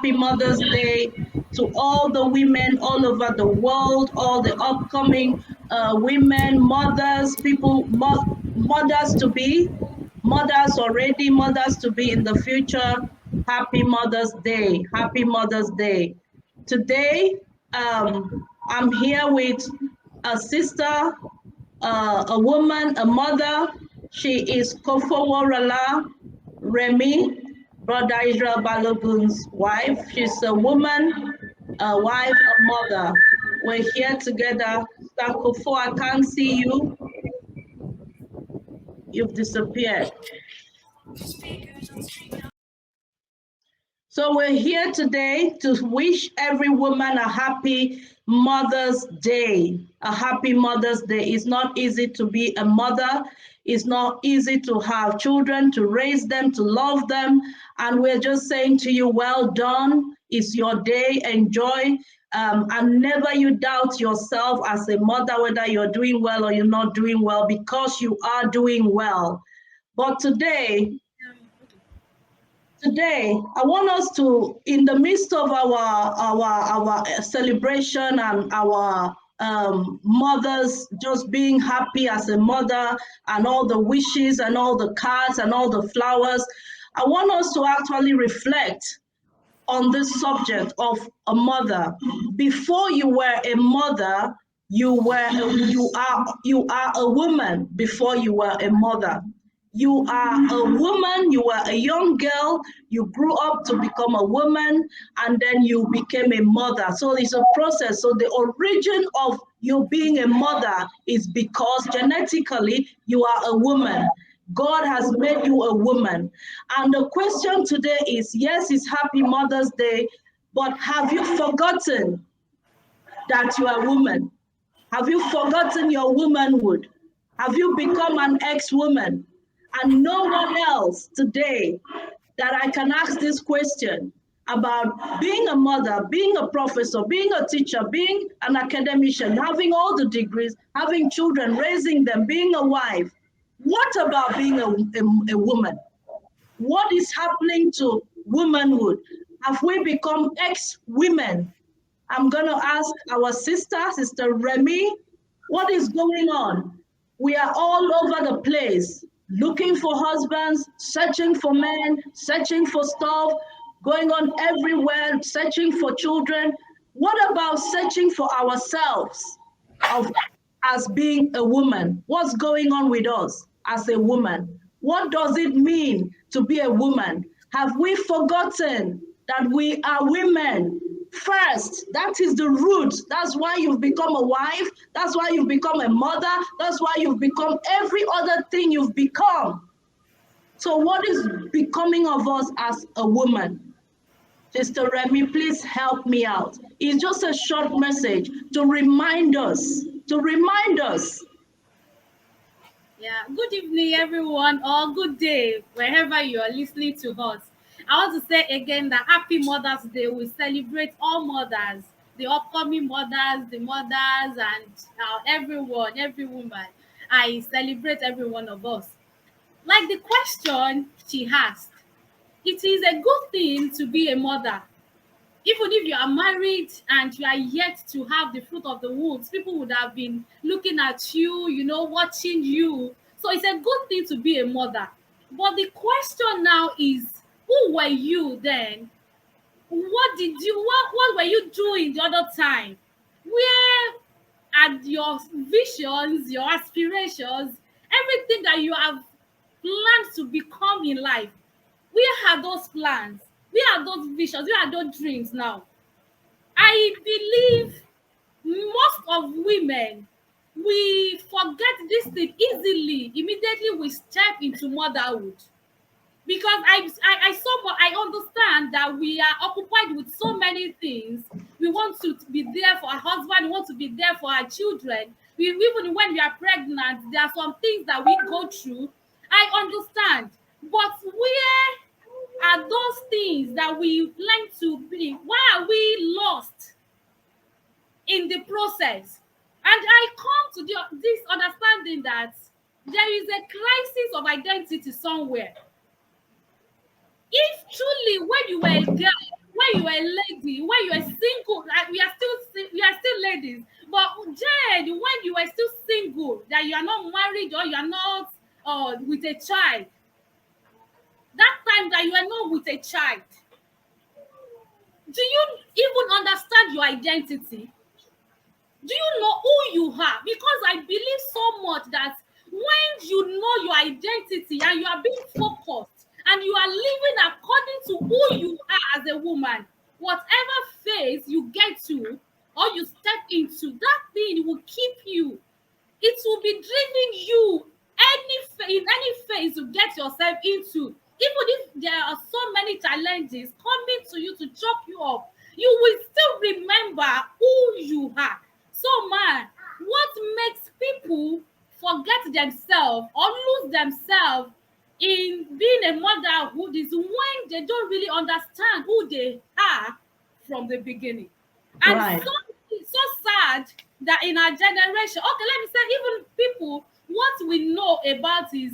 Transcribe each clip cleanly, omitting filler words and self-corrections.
Happy Mother's Day to all the women all over the world, all the upcoming women, mothers, mothers to be, mothers already, mothers to be in the future. Happy Mother's Day. Happy Mother's Day. Today, I'm here with a sister, a woman, a mother. She is Kofo Warala Remy, Brother Israel Balogun's wife. She's a woman, a wife, a mother. We're here together. Sister Kofo, I can't see you. You've disappeared. So we're here today to wish every woman a happy Mother's Day. A happy Mother's Day. It's not easy to be a mother. It's not easy to have children, to raise them, to love them. And we're just saying to you, well done. It's your day. Enjoy. And never you doubt yourself as a mother, whether you're doing well or you're not doing well, because you are doing well. But today, I want us to, in the midst of our celebration and our mothers just being happy as a mother and all the wishes and all the cards and all the flowers, I want us to actually reflect on this subject of a mother. Before you were a mother, you are a woman before you were a mother. You are a woman, you were a young girl, you grew up to become a woman, and then you became a mother. So it's a process. So the origin of you being a mother is because genetically you are a woman. God has made you a woman. And the question today is, yes, it's Happy Mother's Day, but have you forgotten that you are a woman? Have you forgotten your womanhood? Have you become an ex-woman? And no one else today that I can ask this question about being a mother, being a professor, being a teacher, being an academician, having all the degrees, having children, raising them, being a wife. What about being a woman? What is happening to womanhood? Have we become ex-women? I'm going to ask our Sister Remy, what is going on? We are all over the place, looking for husbands, searching for men, searching for stuff, going on everywhere, searching for children. What about searching for ourselves as being a woman? What's going on with us as a woman? What does it mean to be a woman? Have we forgotten that we are women? First, that is the root. That's why you've become a wife. That's why you've become a mother. That's why you've become every other thing you've become. So what is becoming of us as a woman? Sister Remy, please help me out. It's just a short message to remind us, Yeah, good evening, everyone, or good day, wherever you are listening to us. I want to say again that Happy Mother's Day. We celebrate all mothers, the upcoming mothers, the mothers, and everyone, every woman. I celebrate every one of us. Like the question she asked, it is a good thing to be a mother. Even if you are married and you are yet to have the fruit of the womb, people would have been looking at you, watching you. So it's a good thing to be a mother. But the question now is, who were you then? What were you doing the other time? Where are your visions, your aspirations, everything that you have planned to become in life? Where are those plans? Where are those visions? Where are those dreams now? I believe most of women, we forget this thing easily immediately we step into motherhood, because I understand that we are occupied with so many things. We want to be there for our husband, we want to be there for our children. Even when we are pregnant, there are some things that we go through. I understand, but where are those things that we learn to be? Why are we lost in the process? And I come to this understanding that there is a crisis of identity somewhere. If truly when you were a girl, when you were a lady, when you were single, like we are still ladies. But Jane, when you were still single, that you are not married or you are not with a child, that time that you are not with a child, do you even understand your identity? Do you know who you are? Because I believe so much that when you know your identity and you are being focused and you are living according to who you are as a woman, whatever phase you get to or you step into, that thing will keep you. It will be driving you in any phase you get yourself into. Even if there are so many challenges coming to you to chop you up, you will still remember who you are. So, man, what makes people forget themselves or lose themselves in being a motherhood is when they don't really understand who they are from the beginning. And Right. so it's so sad that in our generation, okay, let me say, even people, what we know about is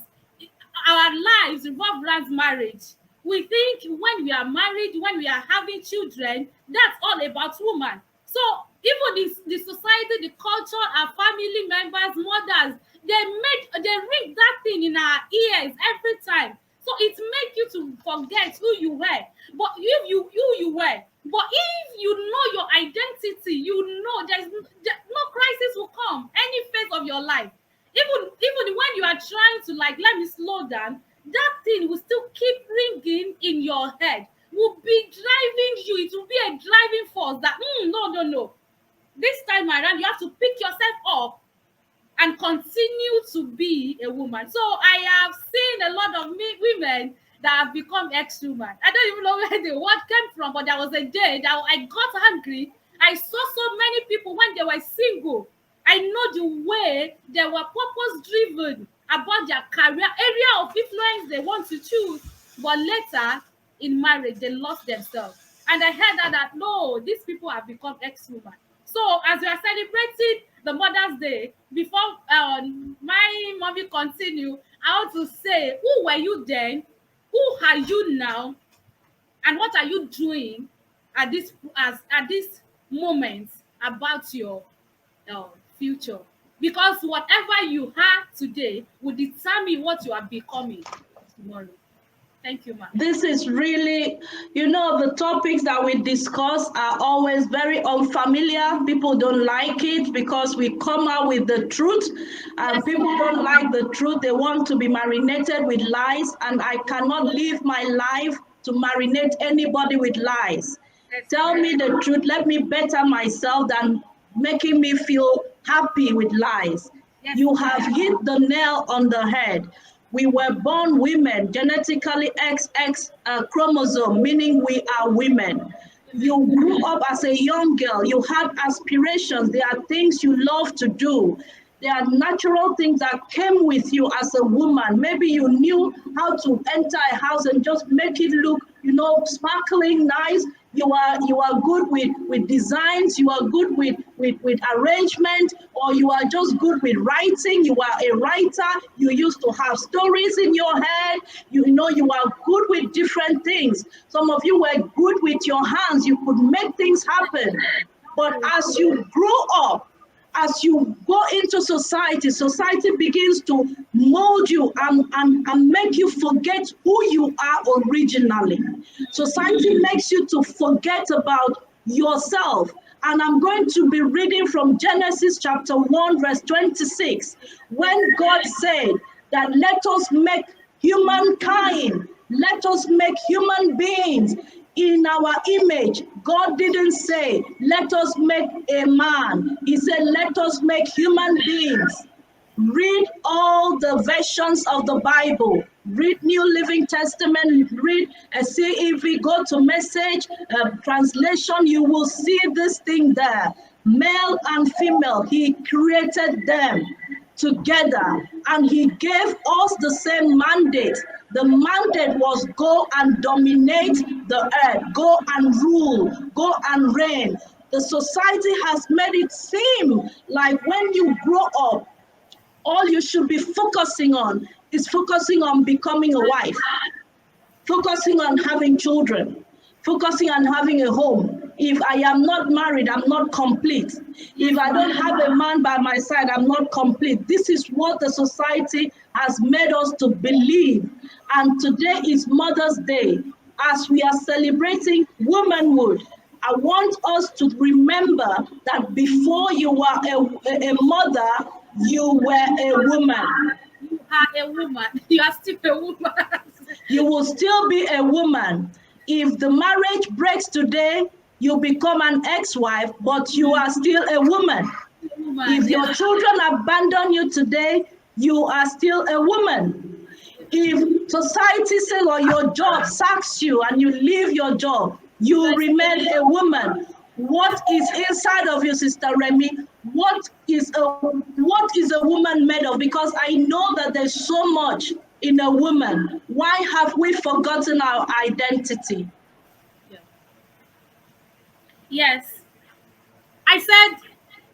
our lives revolve around marriage. We think when we are married, when we are having children, that's all about woman. So even the society, the culture, our family members, mothers, they ring that thing in our ears every time. So it makes you to forget who you were. But if you were, but if you know your identity, you know no crisis will come any phase of your life. Even when you are trying to, like, let me slow down, that thing will still keep ringing in your head, will be driving you. It will be a driving force that no, this time around you have to pick yourself up and continue to be a woman. So I have seen a lot of women that have become ex-women. I don't even know where the word came from, but there was a day that I got angry. I saw so many people when they were single. I know the way they were purpose driven about their career, area of influence they want to choose, but later in marriage they lost themselves. And I heard that no, these people have become ex-women. So as we are celebrating the Mother's Day, before my mommy continue, I want to say, who were you then? Who are you now? And what are you doing at this moment about your future? Because whatever you are today will determine what you are becoming tomorrow. Thank you, ma'am. This is really, the topics that we discuss are always very unfamiliar. People don't like it because we come out with the truth, and people don't like the truth. They want to be marinated with lies, and I cannot live my life to marinate anybody with lies. Tell me the truth. Let me better myself than making me feel happy with lies. You have hit the nail on the head. We were born women, genetically XX chromosome, meaning we are women. You grew up as a young girl. You had aspirations. There are things you love to do. There are natural things that came with you as a woman. Maybe you knew how to enter a house and just make it look, sparkling, nice. You are good with designs. You are good with arrangement, or you are just good with writing. You are a writer. You used to have stories in your head. You are good with different things. Some of you were good with your hands. You could make things happen. But as you grow up, as you go into society begins to mold you and make you forget who you are originally. Society makes you to forget about yourself. And I'm going to be reading from Genesis chapter 1, verse 26, when God said that let us make humankind, let us make human beings in our image. God didn't say, let us make a man. He said, let us make human beings. Read all the versions of the Bible. Read New Living Testament, read CEV, go to Message translation, you will see this thing there. Male and female, he created them together, and he gave us the same mandate. The mandate was go and dominate the earth, go and rule, go and reign. The society has made it seem like when you grow up, all you should be focusing on is focusing on becoming a wife, focusing on having children, focusing on having a home. If I am not married, I'm not complete. If I don't have a man by my side, I'm not complete. This is what the society has made us to believe. And today is Mother's Day. As we are celebrating womanhood, I want us to remember that before you were a mother, you were a woman. You are a woman. You are still a woman. You will still be a woman. If the marriage breaks today, you become an ex-wife, but you are still a woman. If your children abandon you today, you are still a woman. If society says or your job sacks you and you leave your job, you remain a woman. What is inside of you, Sister Remy? What is a woman made of? Because I know that there's so much in a woman. Why have we forgotten our identity? Yes. I said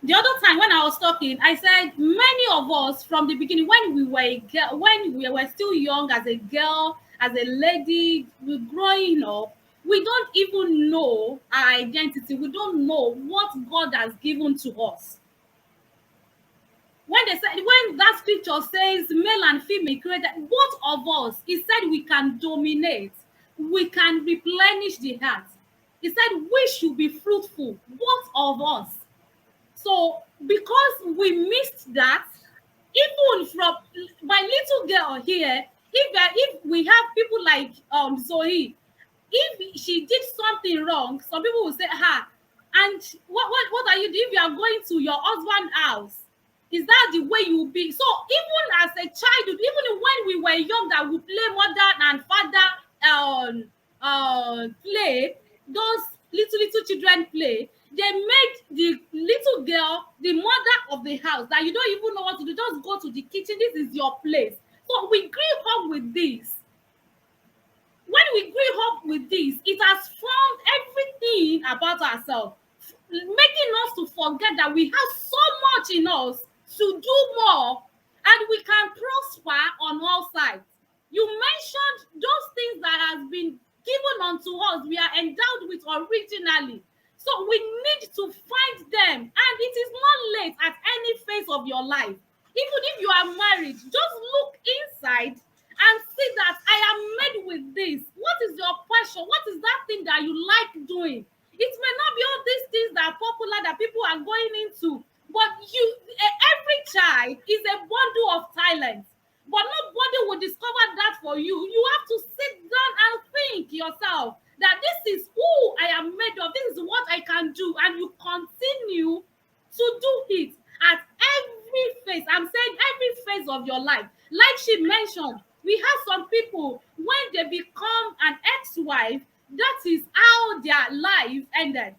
the other time when I was talking, I said many of us from the beginning, when we were still young as a girl, as a lady, we're growing up, we don't even know our identity. We don't know what God has given to us. When that scripture says male and female created, both of us, it said we can dominate, we can replenish the earth. He said we should be fruitful, both of us. So because we missed that, even from my little girl here, if we have people like Zoe, if she did something wrong, some people will say, and what are you doing if you are going to your husband's house? Is that the way you will be? So even as a child, even when we were young, that we play mother and father play, those little children play, they made the little girl the mother of the house, that you don't even know what to do. Just go to the kitchen. This is your place. So we grew up with this. When we grew up with this, it has formed everything about ourselves, making us to forget that we have so much in us to do more, and we can prosper on all sides. You mentioned those things that has been given unto us, we are endowed with originally. So we need to find them, and it is not late at any phase of your life. Even if you are married, just look inside and see that I am made with this. What is your passion? What is that thing that you like doing? It may not be all these things that are popular that people are going into, but every child is a bundle of talents. But nobody will discover that for you. You have to sit down and think yourself that this is who I am made of. This is what I can do. And you continue to do it at every phase. I'm saying every phase of your life. Like she mentioned, we have some people, when they become an ex-wife, that is how their life ended.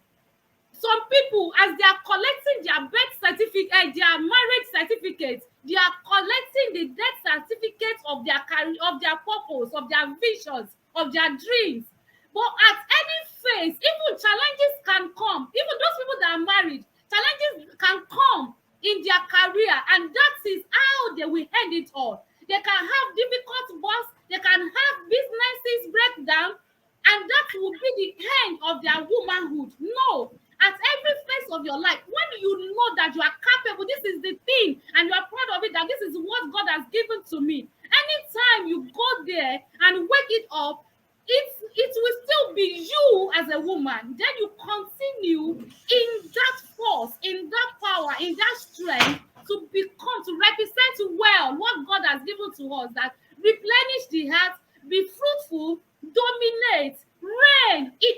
Some people, as they are collecting their birth certificate, their marriage certificates, they are collecting the death certificates of their career, of their purpose, of their visions, of their dreams. But at any phase, even challenges can come. Even those people that are married, challenges can come in their career, and that is how they will end it all. They can have difficult boss, they can have businesses break down, and that will be the end of their womanhood. No. At every phase of your life, when you know that you are capable, this is the thing, and you are proud of it, that this is what God has given to me. Anytime you go there and wake it up, it will still be you as a woman. Then you continue in that force, in that power, in that strength to represent well what God has given to us, that replenish the heart, be fruitful, dominate, reign in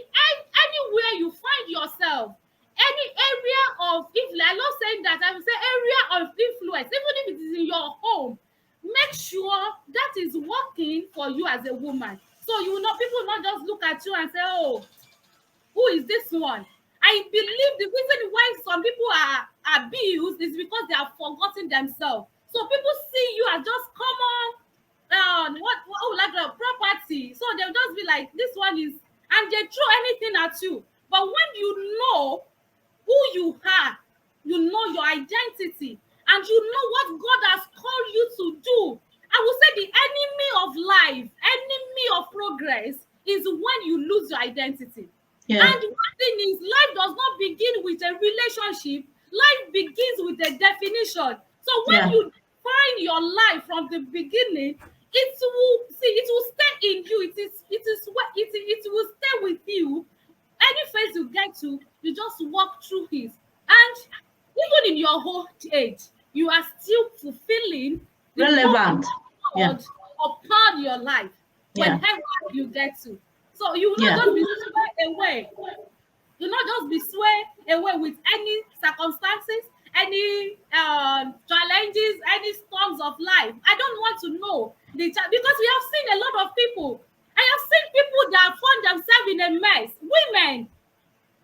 anywhere you find yourself. Any area of influence, I love saying that, I would say area of influence, even if it is in your home, make sure that is working for you as a woman. So you know, people will not just look at you and say, oh, who is this one? I believe the reason why some people are abused is because they have forgotten themselves. So people see you as just common property. So they'll just be like, this one is, and they throw anything at you. But when you know who you are, you know your identity, and you know what God has called you to do, I would say the enemy of life, enemy of progress, is when you lose your identity. Yeah. And one thing is, life does not begin with a relationship. Life begins with a definition. So when Yeah. you define your life from the beginning, it will stay in you. It will stay with you. Any phase you get to, you just walk through it. And even in your old age, you are still fulfilling the Relevant. purpose of Yeah. God upon your life Yeah. whenever you get to. So you will Yeah. not just be swayed away. You will not just be swayed away with any circumstances, any challenges, any storms of life. I don't want to know because we have seen a lot of people. I have seen people that find themselves in a mess. Women,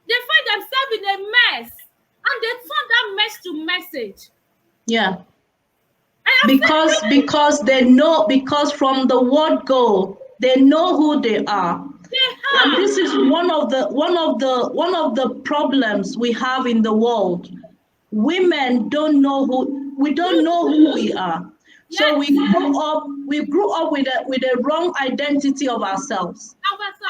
they find themselves in a mess, and they turn that mess to message. Yeah. I have seen people, Because they know, because from the word go, they know who they are. And this is one of the problems we have in the world. Women don't know we don't know who we are. So yes, we grew up with a wrong identity of ourselves.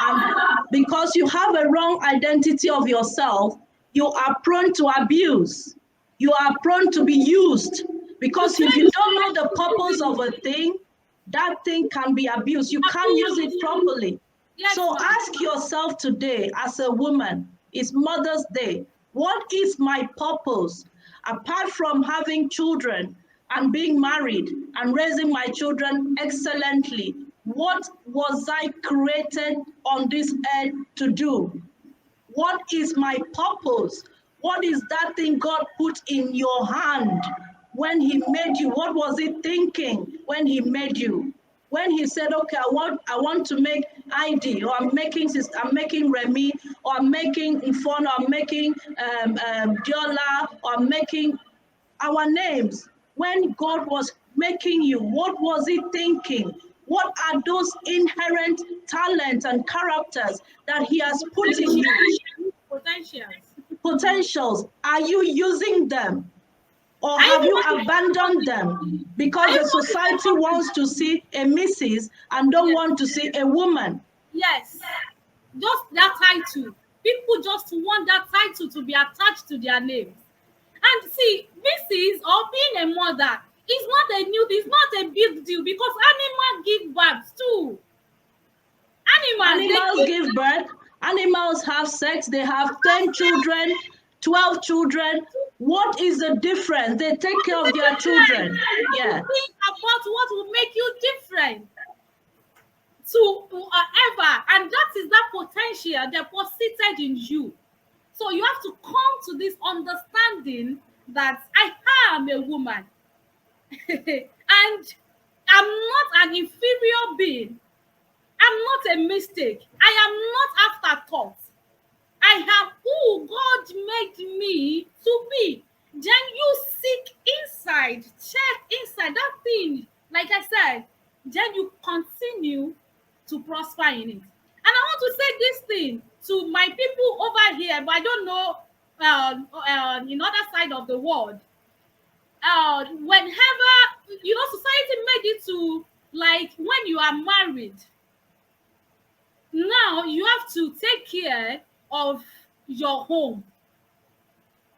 And because you have a wrong identity of yourself, you are prone to abuse. You are prone to be used. Because if you don't know the purpose of a thing, that thing can be abused. You can't use it properly. yes, So ma'am. ask yourself today, as a woman, it's Mother's Day. What is my purpose? Apart from having children and being married and raising my children excellently, what was I created on this earth to do? What is my purpose? What is that thing God put in your hand when He made you? What was He thinking when He made you? When He said, "Okay, I want to make ID, or I'm making Remy, or I'm making Ifon, or I'm making Diola, or I'm making our names." When God was making you, what was He thinking? What are those inherent talents and characters that He has put in you? Potentials. Are you using them? Or have you abandoned them because the society wants to see a Mrs. and don't want to see a woman? Yes, just that title. People just want that title to be attached to their names. And see, Mrs. or being a mother is not it's not a big deal because animals give birth too. Animals give birth. Animals have sex. They have 10 children, 12 children. What is the difference? They take care of their children. Yeah. Think about what will make you different to whoever, and that is that potential deposited in you. So you have to come to this understanding that I am a woman and I'm not an inferior being. I'm not a mistake. I am not afterthought. I am who God made me to be. Then you seek inside, check inside that thing. Like I said, then you continue to prosper in it. And I want to say this thing to my people over here, but I don't know in other side of the world. Whenever society made it to like when you are married, now you have to take care of your home.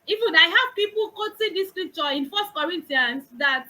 Even I have people quoting this scripture in 1 Corinthians that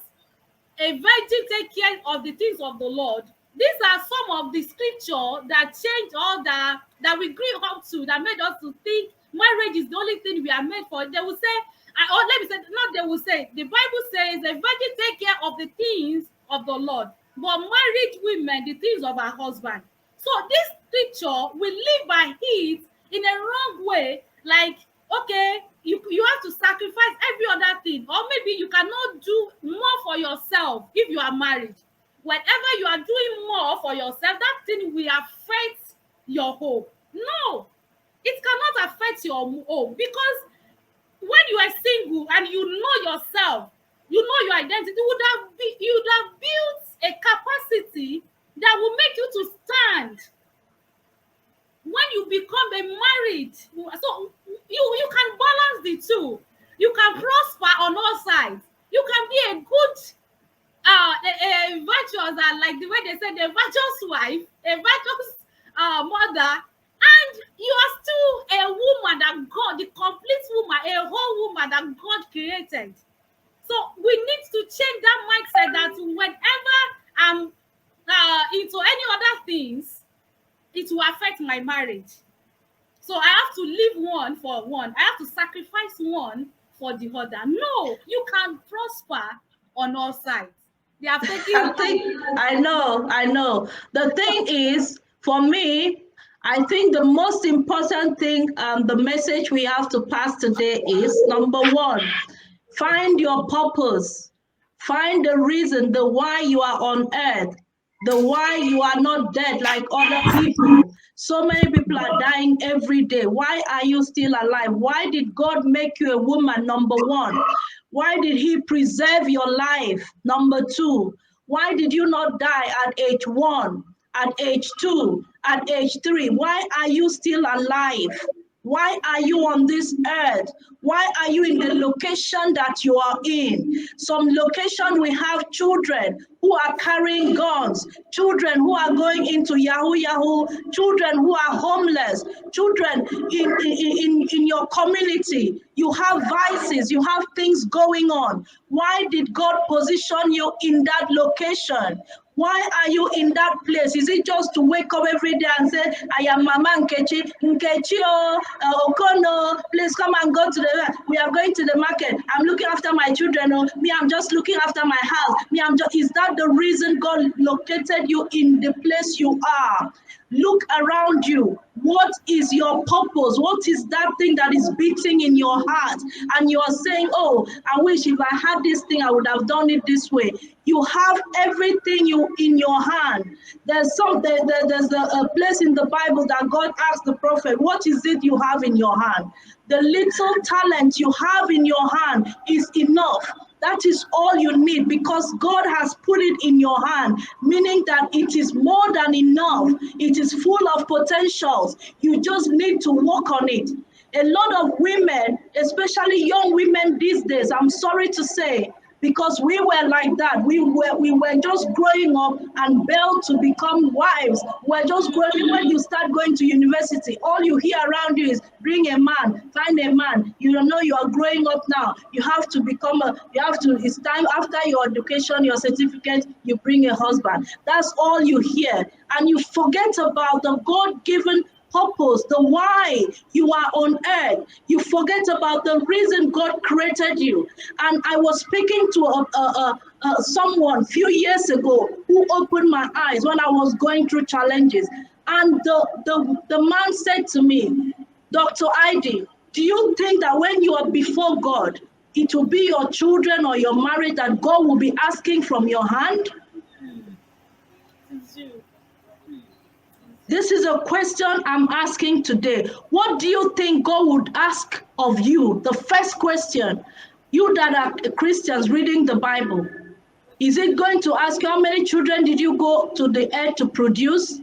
a virgin take care of the things of the Lord. These are some of the scripture that changed all that we grew up to, that made us to think marriage is the only thing we are made for. They will say, or let me say, not they will say, the Bible says a virgin take care of the things of the Lord, but married women the things of her husband. So this scripture will live by it in a wrong way, like, okay, you have to sacrifice every other thing, or maybe you cannot do more for yourself if you are married. Whenever you are doing more for yourself, that thing will affect your home. No, it cannot affect your home, because when you are single and you know yourself, you know your identity, you would have built a capacity that will make you to stand when you become a married. So you can balance the two. You can prosper on all sides. You can be a good a virtuous, like the way they say, the virtuous wife, a virtuous mother, and you are still a woman that God, the complete woman, a whole woman that God created. So we need to change that mindset that whenever I'm into any other things, it will affect my marriage. So I have to leave one for one. I have to sacrifice one for the other. No, you can prosper on all sides. They have taken. I know. The thing is, for me, I think the most important thing, the message we have to pass today is number one, find your purpose. Find the reason, the why you are on earth, the why you are not dead like other people. So many people are dying every day. Why are you still alive? Why did God make you a woman? Number one. Why did He preserve your life? Number two. Why did you not die at age 1, at age 2, at age 3? Why are you still alive? Why are you on this earth? Why are you in the location that you are in? Some location we have children who are carrying guns, children who are going into Yahoo Yahoo, children who are homeless, children in your community. You have vices, you have things going on. Why did God position you in that location? Why are you in that place? Is it just to wake up every day and say, I am Mama Nkechi, Okono, please come and go to we are going to the market. I'm looking after my children. Oh, me, I'm just looking after my house. Is that the reason God located you in the place you are? Look around you. What is your purpose? What is that thing that is beating in your heart? And you are saying, oh, I wish if I had this thing, I would have done it this way. You have everything in your hand. There's a place in the Bible that God asked the prophet, what is it you have in your hand? The little talent you have in your hand is enough. That is all you need because God has put it in your hand, meaning that it is more than enough. It is full of potentials. You just need to work on it. A lot of women, especially young women these days, I'm sorry to say, because we were like that. We were just growing up and built to become wives. We're just growing. When you start going to university, all you hear around you is bring a man, find a man. You don't know you are growing up now. You have to it's time after your education, your certificate, you bring a husband. That's all you hear. And you forget about the God-given purpose, the why you are on earth. You forget about the reason God created you. And I was speaking to someone a few years ago who opened my eyes when I was going through challenges. And the man said to me, Dr. Heidi, do you think that when you are before God, it will be your children or your marriage that God will be asking from your hand? This is a question I'm asking today. What do you think God would ask of you? The first question, you that are Christians reading the Bible, is it going to ask you how many children did you go to the earth to produce?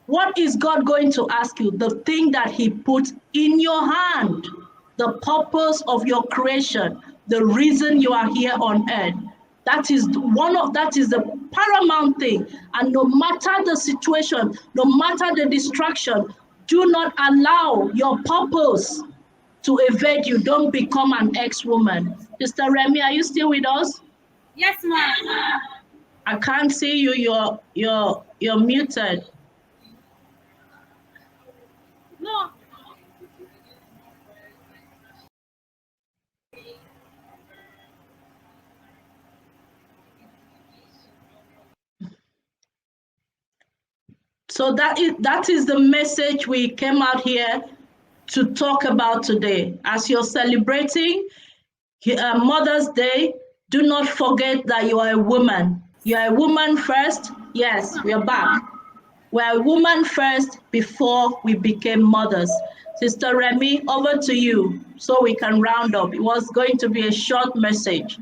What is God going to ask you? The thing that He put in your hand, the purpose of your creation, the reason you are here on earth. That is the paramount thing. And no matter the situation, no matter the distraction, do not allow your purpose to evade you. Don't become an ex-woman. Mr. Remy, are you still with us? Yes, ma'am. I can't see you. You're muted. No. So that is the message we came out here to talk about today. As you're celebrating Mother's Day, do not forget that you are a woman. You are a woman first. Yes, we are back. We are a woman first before we became mothers. Sister Remy, over to you so we can round up. It was going to be a short message.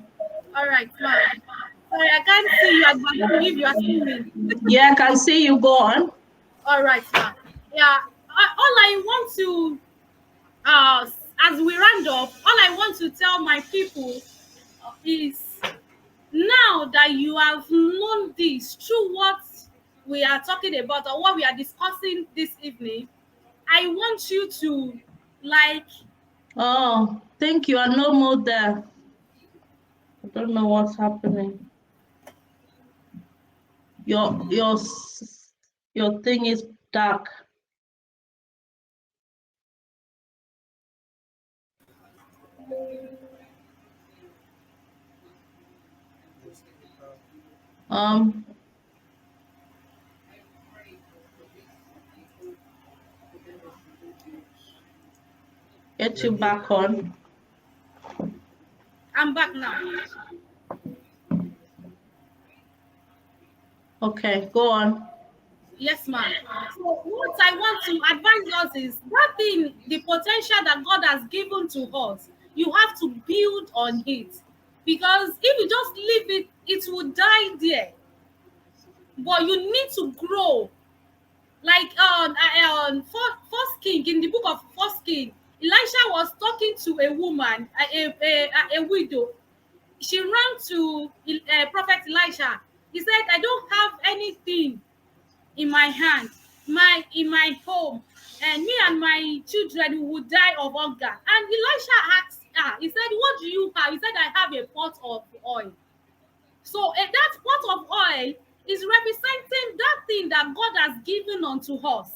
All right, ma'am. Sorry, I can't see you. I believe you are seeing me. Yeah, I can see you. Go on. All right, ma'am. Yeah, all I want to, as we round up, all I want to tell my people is now that you have known this through what we are talking about or what we are discussing this evening, I want you to like. Oh, thank you. I no more there. I don't know what's happening. Your thing is dark. Get you back on. I'm back now. Okay, go on. Yes, ma'am. So what I want to advise us is that thing, the potential that God has given to us, you have to build on it. Because if you just leave it, it will die there. But you need to grow. Like First King, in the book of First King, Elisha was talking to a woman, a widow. She ran to Prophet Elisha. He said, I don't have anything in my hand, in my home, and me and my children would die of hunger. And Elisha asked her, he said, what do you have? He said, I have a pot of oil. So that pot of oil is representing that thing that God has given unto us.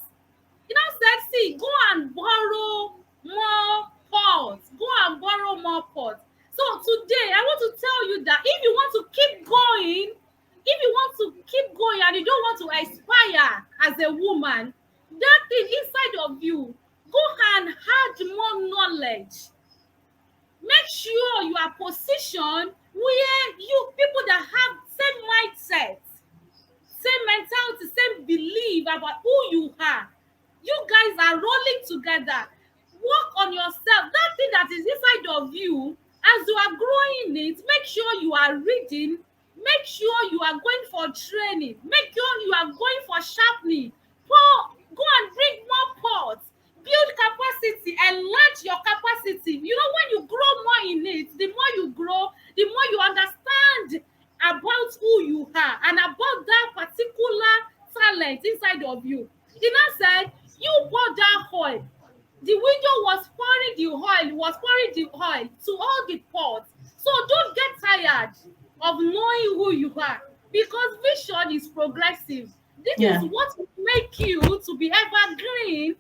He now said, see, go and borrow more pots. Go and borrow more pots. So today, I want to tell you that if you want to keep going, and you don't want to aspire as a woman, that thing inside of you, go and add more knowledge. Make sure you are positioned where you people that have same mindset, same mentality, same belief about who you are. You guys are rolling together. Work on yourself. That thing that is inside of you, as you are growing it, make sure you are reading. Make sure you are going for training. Make sure you are going for sharpening. Go and bring more pots. Build capacity, enlarge your capacity. You know, when you grow more in it, the more you grow, the more you understand about who you are and about that particular talent inside of you. He now said, you pour that oil. The widow was pouring the oil to all the pots. So don't get tired of knowing who you are, because vision is progressive. This is what will make you to be evergreen,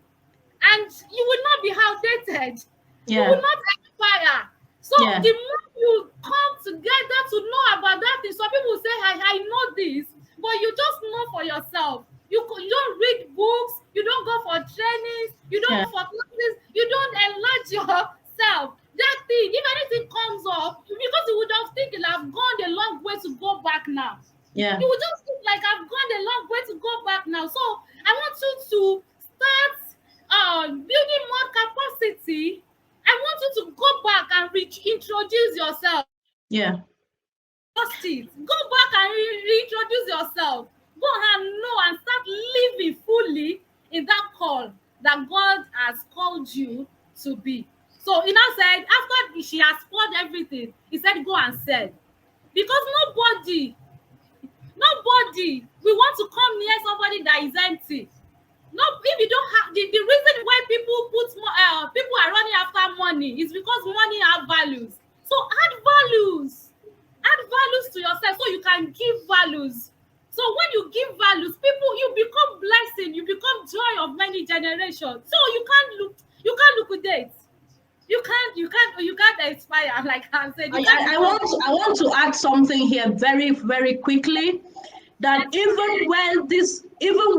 and you will not be outdated. You will not expire. So the more you come together to know about that thing, some people say, I know this, but you just know for yourself. You don't read books, you don't go for trainings, you don't go for classes, you don't enlarge yourself. That thing, if anything comes up, because you would have think I've gone a long way to go back now. You would just think like I've gone a long way to go back now. So I want you to start building more capacity. I want you to go back and introduce yourself. Go back and reintroduce yourself. Go and know and start living fully in that call that God has called you to be. So he now said, after she has poured everything, he said, go and sell. Because nobody, we want to come near somebody that is empty. No, if you don't have the reason why people are running after money is because money have values. So add values to yourself so you can give values. So when you give values, you become blessing, you become joy of many generations. So you can't liquidate. You can't expire, like I said. I want to add something here very, very quickly. That even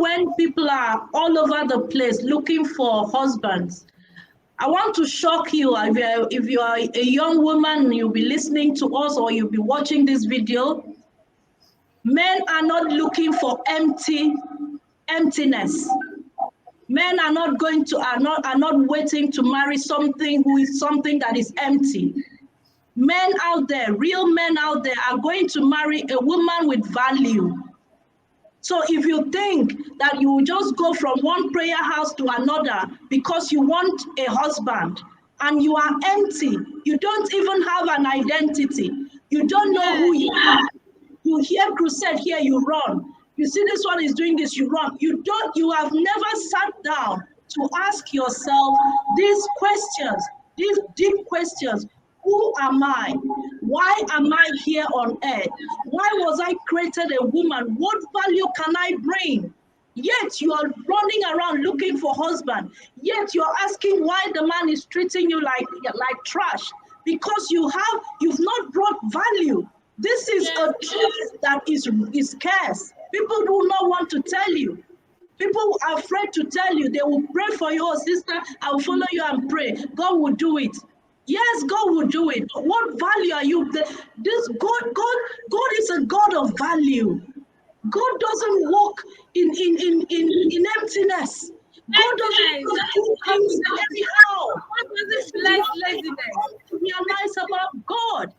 when people are all over the place looking for husbands, I want to shock you. If you are a young woman, you'll be listening to us or you'll be watching this video. Men are not looking for emptiness. Men are not waiting to marry something that is empty. Men out there, real men out there, are going to marry a woman with value. So if you think that you will just go from one prayer house to another because you want a husband and you are empty, you don't even have an identity, you don't know who you are, you hear crusade here, you run. You see this one is doing this, you run. You have never sat down to ask yourself these questions, these deep questions. Who am I? Why am I here on earth? Why was I created a woman? What value can I bring? Yet you are running around looking for husband. Yet you are asking why the man is treating you like trash, because you've not brought value. This is a truth that is scarce. People do not want to tell you. People are afraid to tell you. They will pray for you, oh, sister, I will follow you and pray. God will do it. Yes, God will do it. But what value are you? This God is a God of value. God doesn't walk in emptiness. God doesn't do things anyhow. To realize about God.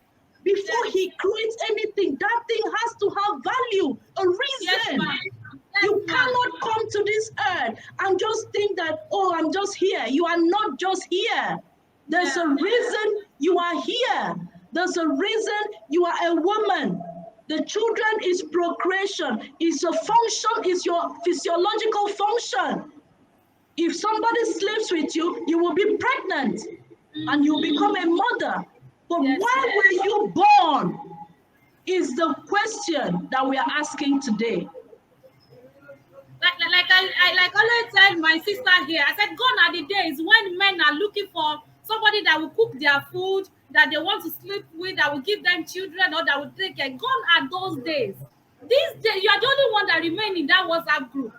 Before he creates anything, that thing has to have value, a reason. You cannot come to this earth and just think that, oh, I'm just here. You are not just here. There's a reason you are here. There's a reason you are a woman. The children is procreation, is a function, is your physiological function. If somebody sleeps with you, you will be pregnant and you become a mother. But why were you born is the question that we are asking today. Like I always tell my sister here, I said, gone are the days when men are looking for somebody that will cook their food, that they want to sleep with, that will give them children, or that will take care. Gone are those days. These days, you are the only one that remain in that WhatsApp group.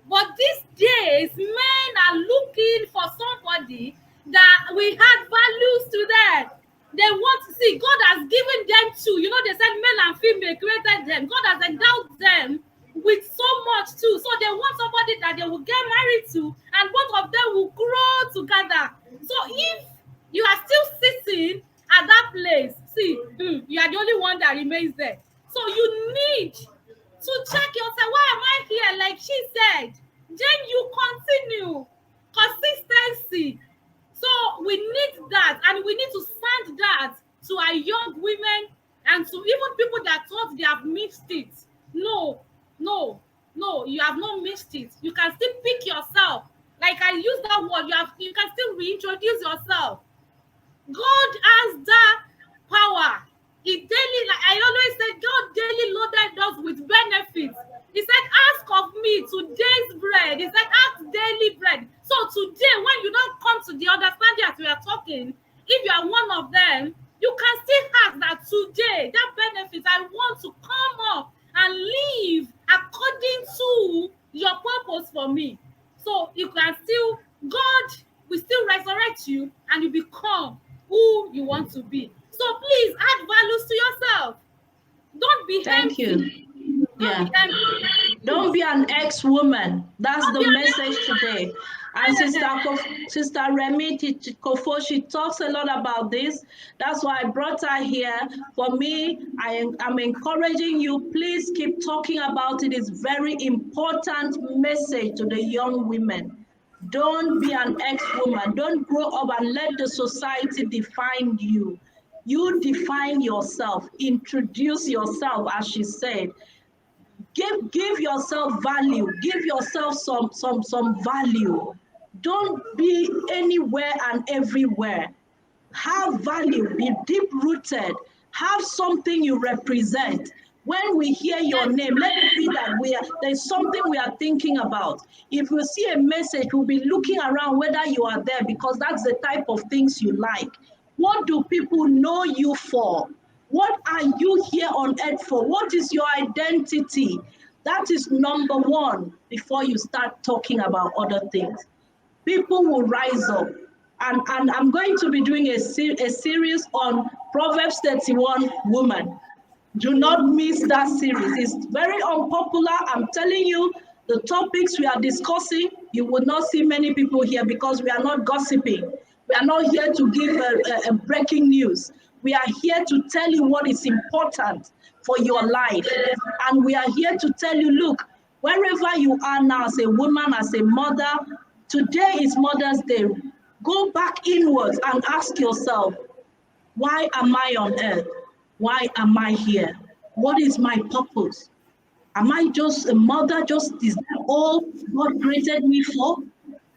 But these days, men are looking for somebody that will add values to them. They want to see, God has given them two. You know, they said male and female created them. God has endowed them with so much too. So they want somebody that they will get married to, and both of them will grow together. So if you are still sitting at that place, see, you are the only one that remains there. So you need to check yourself. Why am I here? Like she said, then you continue. Consistency. So we need that, and we need to send that to our young women and to even people that thought they have missed it. No, you have not missed it. You can still pick yourself. Like I use that word, you can still reintroduce yourself. God has that power. He daily, like I always say, God daily loaded us with benefits. He said, ask of me today's bread. He said, ask daily bread. So today, when you don't come to the understanding as we are talking, if you are one of them, you can still ask that today, that benefit, I want to come up and live according to your purpose for me. So you can still, God will still resurrect you and you become who you want to be. So please add values to yourself. Don't be Thank empty. you. Don't be an ex-woman. That's the message today. And Sister Remy Kofo, she talks a lot about this. That's why I brought her here. For me, I'm encouraging you. Please keep talking about it. It's very important message to the young women. Don't be an ex-woman. Don't grow up and let the society define you. You define yourself. Introduce yourself, as she said. Give yourself value. Give yourself some value. Don't be anywhere and everywhere. Have value. Be deep-rooted. Have something you represent. When we hear your name, let it be that there's something we are thinking about. If we see a message, we'll be looking around whether you are there, because that's the type of things you like. What do people know you for? What are you here on earth for? What is your identity? That is number one before you start talking about other things. People will rise up. And I'm going to be doing a series on Proverbs 31 woman. Do not miss that series. It's very unpopular. I'm telling you, the topics we are discussing, you will not see many people here because we are not gossiping. We are not here to give a breaking news. We are here to tell you what is important for your life. And we are here to tell you, look, wherever you are now as a woman, as a mother, today is Mother's Day. Go back inwards and ask yourself, why am I on earth? Why am I here? What is my purpose? Am I just a mother? Just is that all God created me for?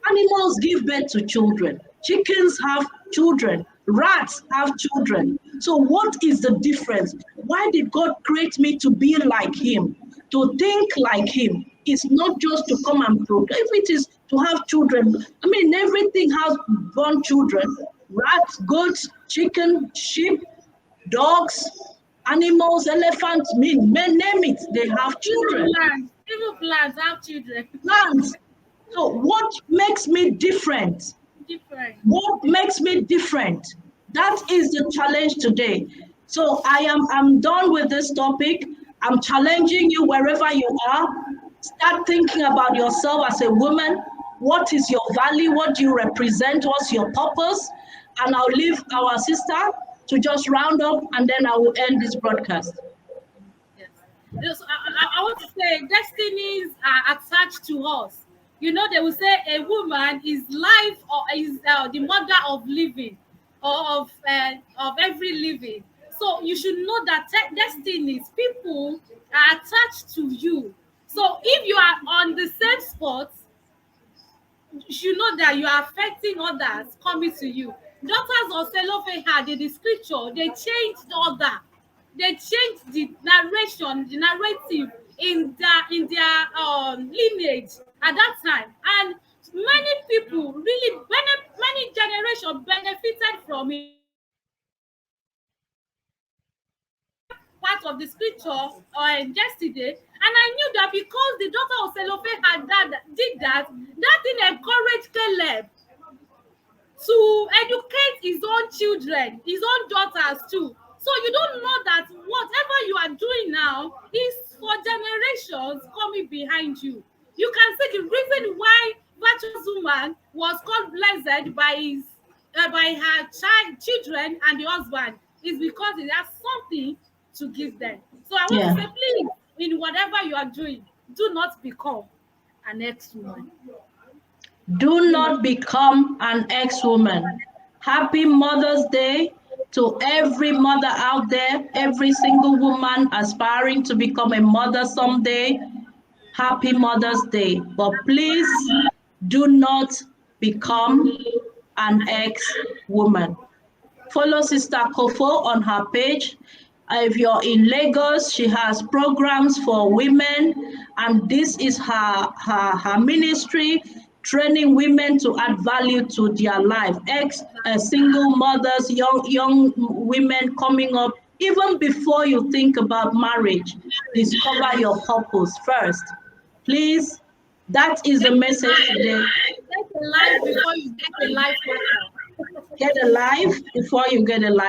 Animals give birth to children. Chickens have children. Rats have children. So what is the difference? Why did God create me to be like him, to think like him? It's not just to come and procreate. If it is to have children, I mean, everything has born children. Rats, goats, chicken, sheep, dogs, animals, elephants, name it, they have children. Even plants have children. Plants. So what makes me different? Different. What makes me different? That is the challenge today. So I'm done with this topic. I'm challenging you wherever you are. Start thinking about yourself as a woman. What is your value? What do you represent? What's your purpose? And I'll leave our sister to just round up, and then I will end this broadcast. Yes, I want to say destinies are attached to us. You know, they will say a woman is life or is the mother of living or of every living. So you should know that destinies, people are attached to you. So if you are on the same spot, you know that you are affecting others coming to you. Daughters of Zelophehad in the scripture, they changed order. They changed the narration, the narrative in their lineage at that time. And many people really, many generations benefited from it. Part of the scripture yesterday, and I knew that because the daughter of Zelophehad did that, that thing encouraged Caleb to educate his own children, his own daughters too. So you don't know that whatever you are doing now is for generations coming behind you. You can see the reason why virtuous woman was called blessed by her children and the husband is because it has something to give them. So I want to say, please, in whatever you are doing, do not become an ex-woman. Do not become an ex-woman. Happy Mother's Day to every mother out there, every single woman aspiring to become a mother someday. Happy Mother's Day. But please do not become an ex-woman. Follow Sister Kofo on her page. If you're in Lagos, she has programs for women, and this is her ministry, training women to add value to their life. Single mothers, young women coming up, even before you think about marriage, discover your purpose first. Please, that is the message today. Get a life before you get a life partner. Get a life before you get a life